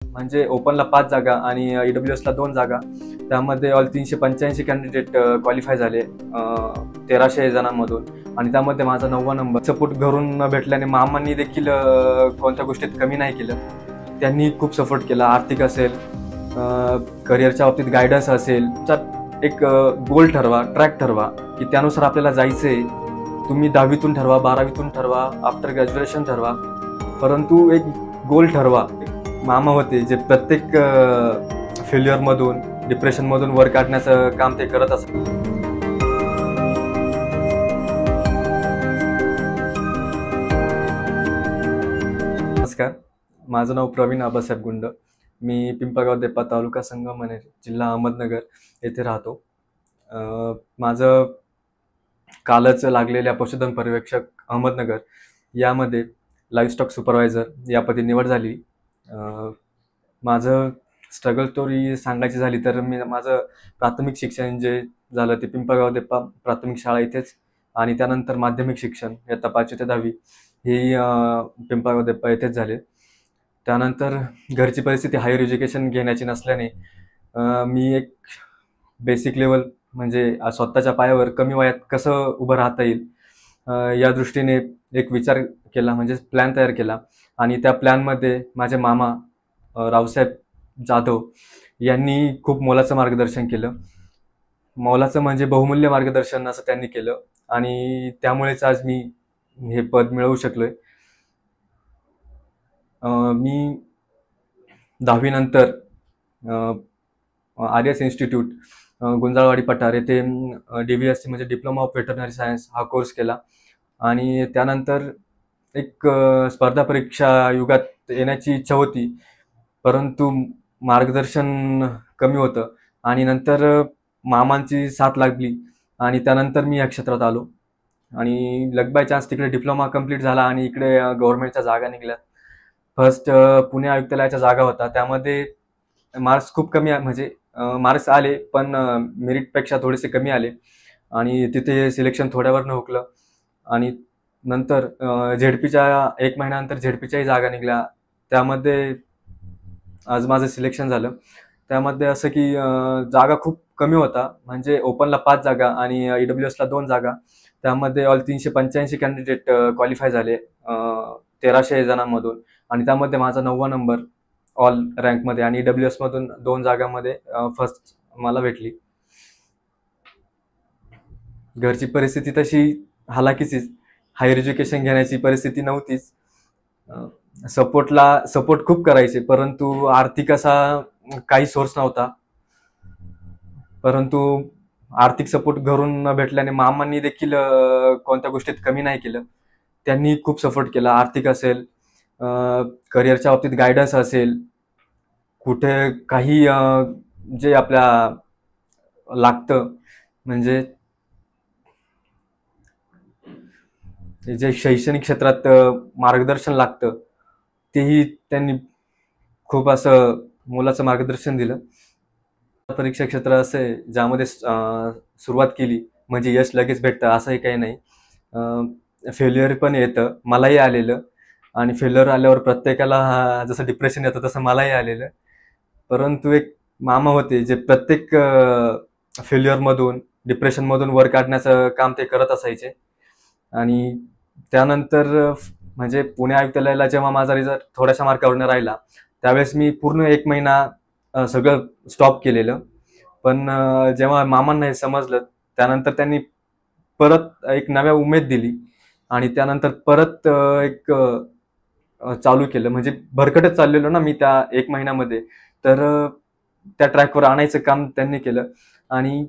म्हणजे ओपनला 5 जागा आणि ईडब्ल्यूएसला 2 जागा. त्यामध्ये ऑल 385 कॅन्डिडेट क्वालिफाय झाले 1300 जणांमधून, आणि त्यामध्ये माझा 9वा नंबर. सपोर्ट घरून न भेटल्याने मामांनी देखील कोणत्या गोष्टीत कमी नाही केलं. त्यांनी खूप सपोर्ट केला. आर्थिक असेल, करिअरच्या बाबतीत गायडन्स असेल. एक गोल ठरवा, ट्रॅक ठरवा की त्यानुसार आपल्याला जायचंय. तुम्ही 10वीतून ठरवा, 12वीतून ठरवा, आफ्टर ग्रॅज्युएशन ठरवा, परंतु एक गोल ठरवा. मामा होते जे प्रत्येक फेल्युअरमधून, डिप्रेशनमधून वर काढण्याचं काम ते करत असत. नमस्कार, माझं नाव प्रवीण आबासाहेब गुंड. मी पिंपळगाव देप्पा, तालुका संगमनेर, जिल्हा अहमदनगर येथे राहतो. माझं कालच लागलेल्या पशुधन पर्यवेक्षक अहमदनगर यामध्ये लाईव्हस्टॉक सुपरवायझर या पदी निवड झाली. माझं स्ट्रगल स्टोरी सांगायची झाली तर माझं प्राथमिक शिक्षण जे झालं ते पिंपळगाव देप्पा प्राथमिक शाळा इथेच, आणि त्यानंतर माध्यमिक शिक्षण इयत्ता 5वी ते 10वी हे पिंपळगाव देप्पा येथेच झाले. त्यानंतर घरची परिस्थिती हायर एज्युकेशन घेण्याची नसल्याने मी एक बेसिक लेवल म्हणजे स्वतःच्या पायावर कमी वयात कसं उभं राहता येईल या दृष्टीने एक विचार केला, म्हणजे प्लॅन तयार केला. आणि त्या प्लॅनमध्ये माझे मामा रावसाहेब जाधव यांनी खूप मोलाचं मार्गदर्शन केलं. मोलाचं म्हणजे बहुमूल्य मार्गदर्शन असं त्यांनी केलं, आणि त्यामुळेच आज मी हे पद मिळवू शकलोय. मी 10वी नंतर आर्यस इन्स्टिट्यूट गुंजाळवाडी पठार येथे DVSC म्हणजे डिप्लोमा ऑफ व्हेटरनरी सायन्स हा कोर्स केला. आणि त्यानंतर एक स्पर्धा परीक्षा युगात येण्याची इच्छा होती, परंतु मार्गदर्शन कमी होतं. आणि नंतर मामांची साथ लागली, आणि त्यानंतर मी या क्षेत्रात आलो. आणि लक बाय चान्स तिकडे डिप्लोमा कंप्लीट झाला, आणि इकडे गव्हर्नमेंटच्या जागा निघाल्या. फर्स्ट पुणे आयुक्तालयाच्या जागा होता, त्यामध्ये मार्क्स खूप कमी, म्हणजे मार्क्स आले पण मेरिटपेक्षा थोडेसे कमी आले, आणि तिथे सिलेक्शन थोड्यावरनं हुकलं. आणि नंतर झेडपीच्या 1 महिन्यानंतर झेडपीच्याही जागा निघाल्या, त्यामध्ये आज माझं सिलेक्शन झालं. त्यामध्ये असं की जागा खूप कमी होता, म्हणजे ओपनला 5 जागा आणि ईडब्ल्यूएसला 2 जागा. त्यामध्ये ऑल 385 कॅन्डिडेट क्वालिफाय झाले 1300 जणांमधून, आणि त्यामध्ये माझा 9वा नंबर ऑल रँकमध्ये, आणि ईडब्ल्यूएस मधून 2 जागांमध्ये फर्स्ट मला भेटली. घरची परिस्थिती तशी हालाकीचीच, हायर एज्युकेशन घेण्याची परिस्थिती नव्हतीच. सपोर्ट खूप करायचे, परंतु आर्थिक असा काही सोर्स नव्हता. परंतु आर्थिक सपोर्ट घरून न भेटल्याने मामांनी देखील कोणत्या गोष्टीत कमी नाही केलं. त्यांनी खूप सपोर्ट केला. आर्थिक असेल, करिअरच्या बाबतीत गायडन्स असेल, कुठे काही जे आपल्या लागतं, म्हणजे जे शैक्षणिक क्षेत्रात मार्गदर्शन लागतं तेही त्यांनी खूप असं मोलाचं मार्गदर्शन दिलं. परीक्षा क्षेत्र असे ज्यामध्ये सुरुवात केली म्हणजे यश लगेच भेटतं असंही काही नाही. फेल्युअर पण येतं, मलाही आलेलं, आणि फेल्युअर आल्यावर प्रत्येकाला जसं डिप्रेशन येतं तसं मलाही आलेलं. परंतु एक मामा होते जे प्रत्येक फेल्युअरमधून, डिप्रेशनमधून वर काढण्याचं काम ते करत असायचे. आणि त्यानंतर म्हणजे पुणे आयुक्तालयाला जेव्हा माझा रिझल्ट थोड्याशा मार्कावरनं राहिला, त्यावेळेस मी पूर्ण 1 महिना सगळं स्टॉप केलेलं. पण जेव्हा मामांना हे समजलं, त्यानंतर त्यांनी परत एक नव्या उमेद दिली, आणि त्यानंतर परत एक चालू केलं. म्हणजे भरकटच चाललेलो ना मी त्या 1 महिन्यामध्ये, तर त्या ट्रॅकवर आणायचं काम त्यांनी केलं. आणि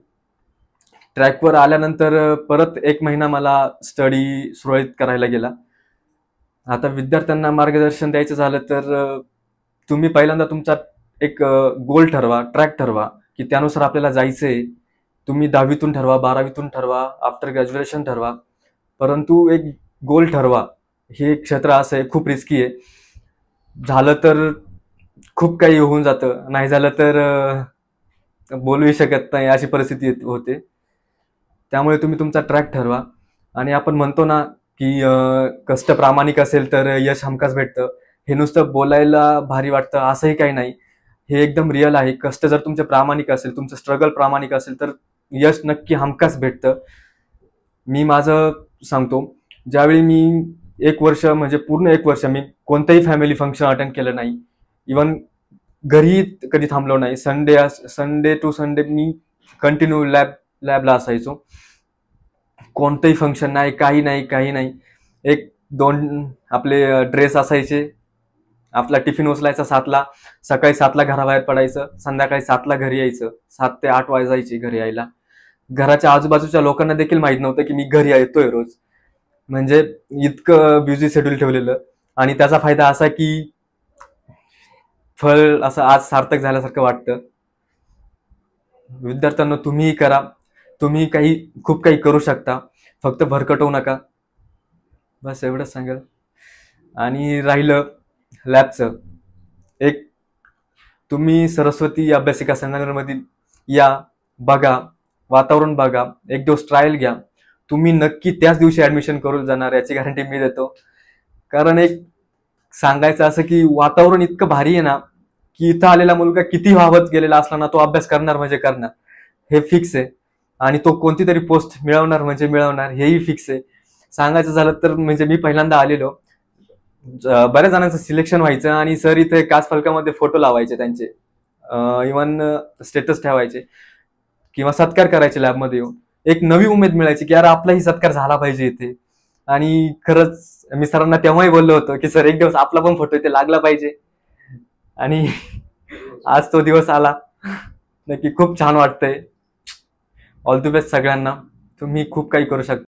ट्रॅकवर आल्यानंतर परत 1 महिना मला स्टडी सुरळीत करायला गेला. आता विद्यार्थ्यांना मार्गदर्शन द्यायचं झालं तर तुम्ही पहिल्यांदा तुमचा एक गोल ठरवा, ट्रॅक ठरवा की त्यानुसार आपल्याला जायचंय. तुम्ही 10वीतून ठरवा, 12वीतून ठरवा, आफ्टर ग्रॅज्युएशन ठरवा, परंतु एक गोल ठरवा. हे क्षेत्र असं आहे, खूप रिस्की आहे. झालं तर खूप काही होऊन जातं, नाही झालं तर बोलूही शकत नाही, अशी परिस्थिती होते. त्यामुळे तुम्ही तुमचा ट्रॅक ठरवा. आणि आपण म्हणतो ना की कष्ट प्रामाणिक असेल तर यश हमखास भेटतं. हे नुसतं बोलायला भारी वाटतं असंही काही नाही. हे एकदम रिअल आहे. कष्ट जर तुमचे प्रामाणिक असेल, तुमचं स्ट्रगल प्रामाणिक असेल, तर यश नक्की हमखास भेटतं. मी माझं सांगतो, ज्यावेळी मी 1 वर्ष म्हणजे पूर्ण 1 वर्ष मी कोणतंही फॅमिली फंक्शन अटेंड केलं नाही. इवन घरी कधी थांबलो नाही. संडे टू संडे मी कंटिन्यू लॅबला असायचो. कोणतंही फंक्शन नाही, काही नाही, काही नाही. 1-2 आपले ड्रेस असायचे. आपला टिफिन उचलायचा 7ला, सकाळी 7ला घराबाहेर पडायचं, संध्याकाळी 7ला घरी यायचं. 7 ते 8 वाजायचे घरी यायला. घराच्या आजूबाजूच्या लोकांना देखील माहित नव्हतं की मी घरी येतोय रोज. म्हणजे इतकं बिझी शेड्यूल ठेवलेलं. आणि त्याचा फायदा असा की फळ असं आज सार्थक झाल्यासारखं वाटतं. विद्यार्थ्यांना तुम्हीही करा. तुम्ही खूप काही करू शकता. फक्त भरकटवू नका. बस एवढंच सांगेल. आणि राहिलं लॅबचं, एक तुम्ही सरस्वती अभ्यासिका संगमनेरमधील या, बघा, वातावरण बघा, एक दिवस ट्रायल घ्या. तुम्ही नक्की त्याच दिवशी ऍडमिशन करून जाणार याची गॅरंटी मी देतो. कारण एक सांगायचं असं की वातावरण इतकं भारी आहे ना, की इथं आलेला मुलगा किती व्हावत गेलेला असला ना, तो अभ्यास करणार म्हणजे करणार, हे फिक्स आहे. आणि तो कोणती तरी पोस्ट मिळवणार म्हणजे मिळवणार, हेही फिक्स आहे. सांगायचं झालं तर म्हणजे मी पहिल्यांदा आलेलो, बऱ्याच जणांचं सिलेक्शन व्हायचं आणि सर इथे काच फलकामध्ये फोटो लावायचे त्यांचे, इव्हन स्टेटस ठेवायचे किंवा सत्कार करायचे लॅबमध्ये येऊन. एक नवी उमेद मिळायची की यार आपलाही सत्कार झाला पाहिजे इथे. आणि खरंच मी सरांना तेव्हाही बोललो होतो की सर एक दिवस आपला पण फोटो इथे लागला पाहिजे. आणि आज तो दिवस आला. नक्की खूप छान वाटतंय. ऑल द बेस्ट सगळ्यांना. तुम्ही खूप काही करू शकता.